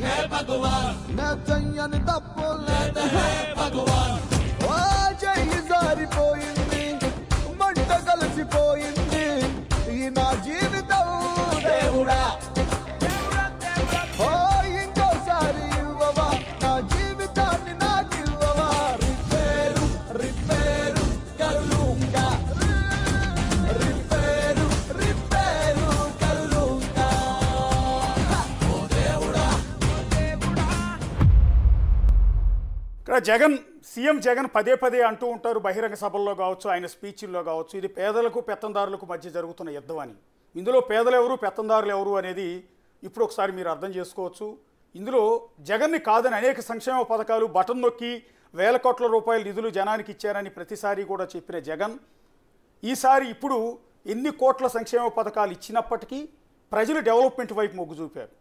हे भगवान मैं చెయ్యని తప్పు లేదు हे भगवान ఓ చెయ్యి జారిపోయింది మంట కలిసిపోయింది ఈ నా జీవితం దేవుడా ఓ ఇంకోసారి ఇవ్వవా నా జీవితాన్ని నాకు ఇవ్వవా రిపేరు రిపేరు కరులుంగా రిపేరు రిపేరు కరులుంగా ఓ దేవుడా ఇక్కడ జగన్ సీఎం జగన్ పదే పదే అంటూ ఉంటారు బహిరంగ సభల్లో కావచ్చు ఆయన స్పీచ్ల్లో కావచ్చు ఇది పేదలకు పెత్తందారులకు మధ్య జరుగుతున్న యుద్ధం అని. ఇందులో పేదలు ఎవరు పెత్తందారులు ఎవరు అనేది ఇప్పుడు ఒకసారి మీరు అర్థం చేసుకోవచ్చు. ఇందులో జగన్ని కాదని అనేక సంక్షేమ పథకాలు బటన్ నొక్కి వేల కోట్ల రూపాయల నిధులు జనానికి ఇచ్చారని ప్రతిసారి కూడా చెప్పిన జగన్ ఈసారి ఇప్పుడు ఎన్ని కోట్ల సంక్షేమ పథకాలు ఇచ్చినప్పటికీ ప్రజలు డెవలప్మెంట్ వైపు మొగ్గు చూపారు.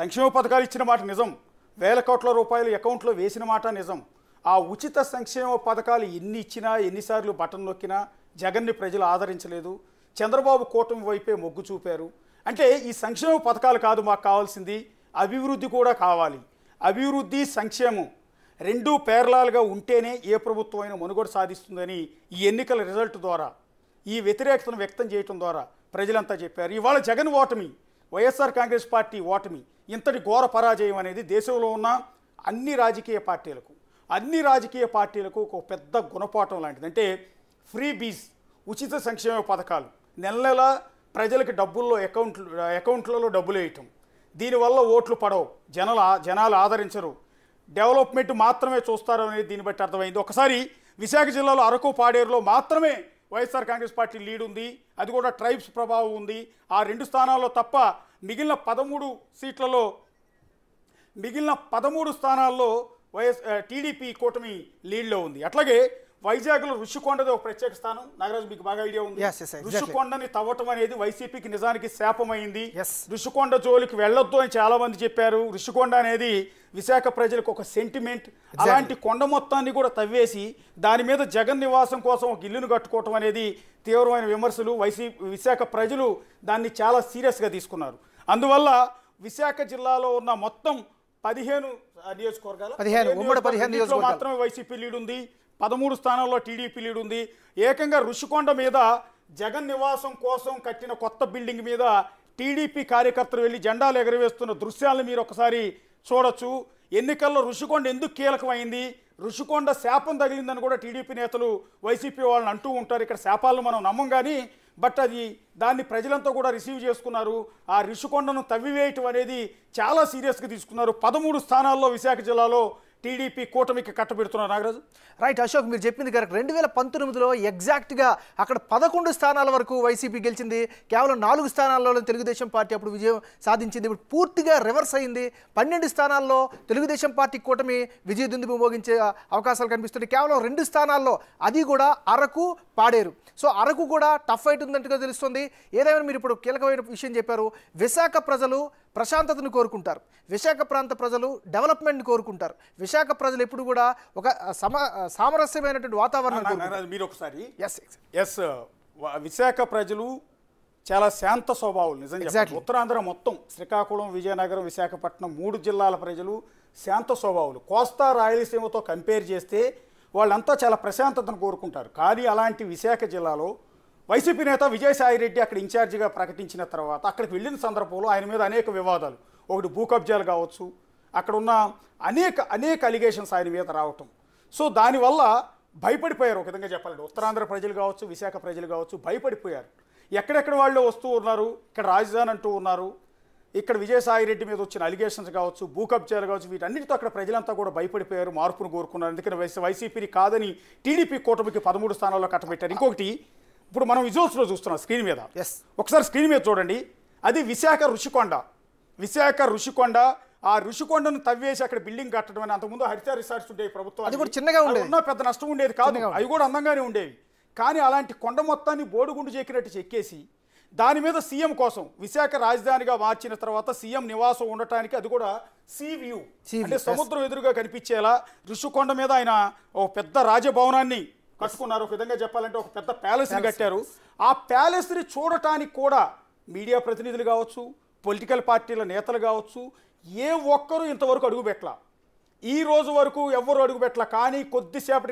సంక్షేమ పథకాలు ఇచ్చిన మాట నిజం, వేల కోట్ల రూపాయలు అకౌంట్లో వేసిన మాట నిజం. ఆ ఉచిత సంక్షేమ పథకాలు ఎన్ని ఇచ్చినా ఎన్నిసార్లు బటన్ నొక్కినా జగన్ని ప్రజలు ఆదరించలేదు. చంద్రబాబు కూటమి వైపే మొగ్గు చూపారు. అంటే ఈ సంక్షేమ పథకాలు కాదు మాకు కావాల్సింది, అభివృద్ధి కూడా కావాలి. అభివృద్ధి సంక్షేమం రెండూ పేర్లాలుగా ఉంటేనే ఏ ప్రభుత్వం అయినా మనుగడ సాధిస్తుందని ఈ ఎన్నికల రిజల్ట్ ద్వారా ఈ వ్యతిరేకతను వ్యక్తం చేయడం ద్వారా ప్రజలంతా చెప్పారు. ఇవాళ జగన్ ఓటమి, వైఎస్ఆర్ కాంగ్రెస్ పార్టీ ఓటమి ఇంతటి ఘోర పరాజయం అనేది దేశంలో ఉన్న అన్ని రాజకీయ పార్టీలకు ఒక పెద్ద గుణపాఠం లాంటిది. అంటే ఫ్రీ బీస్ ఉచిత సంక్షేమ పథకాలు నెల నెల ప్రజలకి డబ్బుల్లో అకౌంట్లలో డబ్బులు వేయటం, దీనివల్ల ఓట్లు పడవు, జనాలు ఆదరించరు, డెవలప్మెంట్ మాత్రమే చూస్తారు అనేది దీన్ని బట్టి అర్థమైంది. ఒకసారి విశాఖ జిల్లాలో అరకు పాడేరులో మాత్రమే వైఎస్ఆర్ కాంగ్రెస్ పార్టీ లీడ్ ఉంది, అది కూడా ట్రైబ్స్ ప్రభావం ఉంది. ఆ 2 స్థానాల్లో తప్ప మిగిలిన 13 స్థానాల్లో టీడీపీ కూటమి లీడ్లో ఉంది. అట్లాగే వైజాగ్లో ఋషికొండది ఒక ప్రత్యేక స్థానం. నాగరాజు మీకు బాగా ఐడియా ఉంది. ఋషికొండని తవ్వటం అనేది వైసీపీకి నిజానికి శాపమైంది. ఋషికొండ జోలికి వెళ్ళొద్దు అని చాలా మంది చెప్పారు. ఋషికొండ అనేది విశాఖ ప్రజలకు ఒక సెంటిమెంట్. అలాంటి కొండ మొత్తాన్ని కూడా తవ్వేసి దాని మీద జగన్ నివాసం కోసం ఒక ఇల్లును కట్టుకోవటం అనేది తీవ్రమైన విమర్శలు. విశాఖ ప్రజలు దాన్ని చాలా సీరియస్గా తీసుకున్నారు. అందువల్ల విశాఖ జిల్లాలో ఉన్న మొత్తం 15 నియోజకవర్గాలు మాత్రమే వైసీపీ లీడ్ ఉంది, 13 స్థానాల్లో టీడీపీ లీడ్ ఉంది. ఏకంగా ఋషికొండ మీద జగన్ నివాసం కోసం కట్టిన కొత్త బిల్డింగ్ మీద టీడీపీ కార్యకర్తలు వెళ్ళి జెండాలు ఎగరవేస్తున్న దృశ్యాలను మీరు ఒకసారి చూడొచ్చు. ఎన్నికల్లో ఋషికొండ ఎందుకు కీలకమైంది, ఋషికొండ శాపం తగిలిందని కూడా టీడీపీ నేతలు వైసీపీ వాళ్ళని అంటూ ఉంటారు. ఇక్కడ శాపాలను మనం నమ్మం కానీ బట్ దాన్ని ప్రజలంతా కూడా రిసీవ్ చేసుకున్నారు. ఆ ఋషికొండను తవ్వివేయటం అనేది చాలా సీరియస్గా తీసుకున్నారు. 13 స్థానాల్లో విశాఖ జిల్లాలో టీడీపీ కూటమికి కట్టబెడుతున్నారు. నాగరాజు రైట్ అశోక్, మీరు చెప్పింది కరెక్ట్. 2019లో ఎగ్జాక్ట్గా అక్కడ 11 స్థానాల వరకు వైసీపీ గెలిచింది, కేవలం 4 స్థానాల్లో తెలుగుదేశం పార్టీ అప్పుడు విజయం సాధించింది. ఇప్పుడు పూర్తిగా రివర్స్ అయింది. 12 స్థానాల్లో తెలుగుదేశం పార్టీ కూటమి విజయ దుందుబి మోగించే అవకాశాలు కనిపిస్తున్నాయి. కేవలం 2 స్థానాల్లో, అది కూడా అరకు పాడేరు. సో అరకు కూడా టఫ్ ఫైట్ ఉందంటగా తెలుస్తుంది. ఏదైనా మీరు ఇప్పుడు కీలకమైన విషయం చెప్పారు. విశాఖ ప్రజలు ప్రశాంతతను కోరుకుంటారు, విశాఖ ప్రాంత ప్రజలు డెవలప్మెంట్ని కోరుకుంటారు. విశాఖ ప్రజలు ఎప్పుడు కూడా ఒక సామరస్యమైనటువంటి వాతావరణం. మీరు ఒకసారి విశాఖ ప్రజలు చాలా శాంత స్వభావాలు. నిజంగా ఉత్తరాంధ్ర మొత్తం శ్రీకాకుళం, విజయనగరం, విశాఖపట్నం 3 జిల్లాల ప్రజలు శాంత స్వభావాలు. కోస్తా రాయలసీమతో కంపేర్ చేస్తే వాళ్ళంతా చాలా ప్రశాంతతను కోరుకుంటారు. కానీ అలాంటి విశాఖ జిల్లాలో వైసీపీ నేత విజయసాయిరెడ్డి అక్కడ ఇన్ఛార్జిగా ప్రకటించిన తర్వాత అక్కడికి వెళ్ళిన సందర్భంలో ఆయన మీద అనేక వివాదాలు, ఒకటి భూ కబ్జాలు కావచ్చు, అక్కడ ఉన్న అనేక అలిగేషన్స్ ఆయన మీద రావటం. సో దానివల్ల భయపడిపోయారు. ఒక విధంగా చెప్పాలంటే ఉత్తరాంధ్ర ప్రజలు కావచ్చు, విశాఖ ప్రజలు కావచ్చు భయపడిపోయారు. ఎక్కడెక్కడ వాళ్ళు వస్తూ ఉన్నారు, ఇక్కడ రాజధాని అంటూ ఉన్నారు, ఇక్కడ విజయసాయిరెడ్డి మీద వచ్చిన అలిగేషన్స్ కావచ్చు, భూ కబ్జాలు కావచ్చు, వీటన్నిటితో అక్కడ ప్రజలంతా కూడా భయపడిపోయారు, మార్పును కోరుకున్నారు. అందుకని వైసీపీని కాదని టీడీపీ కూటమికి 13 స్థానాల్లో కట్టబెట్టారు. ఇంకొకటి ఇప్పుడు మనం విజువల్స్లో చూస్తున్నాం స్క్రీన్ మీద, ఒకసారి స్క్రీన్ మీద చూడండి. అది విశాఖ ఋషికొండ. ఆ ఋషికొండను తవ్వేసి అక్కడ బిల్డింగ్ కట్టడం అని. అంతకుముందు హరిత రిసార్ట్స్ ఉండేవి ప్రభుత్వం, అది కూడా చిన్నగా ఉండేది, పెద్ద నష్టం ఉండేది కాదు, అవి కూడా అందంగానే ఉండేవి. కానీ అలాంటి కొండ మొత్తాన్ని బోడుగుండు చెక్కినట్టు చెక్కేసి దాని మీద సీఎం కోసం విశాఖ రాజధానిగా మార్చిన తర్వాత సీఎం నివాసం ఉండటానికి, అది కూడా సీ వ్యూ అంటే సముద్రం ఎదురుగా కనిపించేలా ఋషికొండ మీద ఆయన ఒక పెద్ద రాజభవనాన్ని కట్టుకున్నారు. ఒక విధంగా చెప్పాలంటే ఒక పెద్ద ప్యాలెస్ని కట్టారు. ఆ ప్యాలెస్ని చూడటానికి కూడా మీడియా ప్రతినిధులు కావచ్చు, పొలిటికల్ పార్టీల నేతలు కావచ్చు, ఏ ఒక్కరూ ఇంతవరకు అడుగుపెట్టలా. ఈ రోజు వరకు ఎవ్వరు అడుగుపెట్టలా. కానీ కొద్దిసేపటి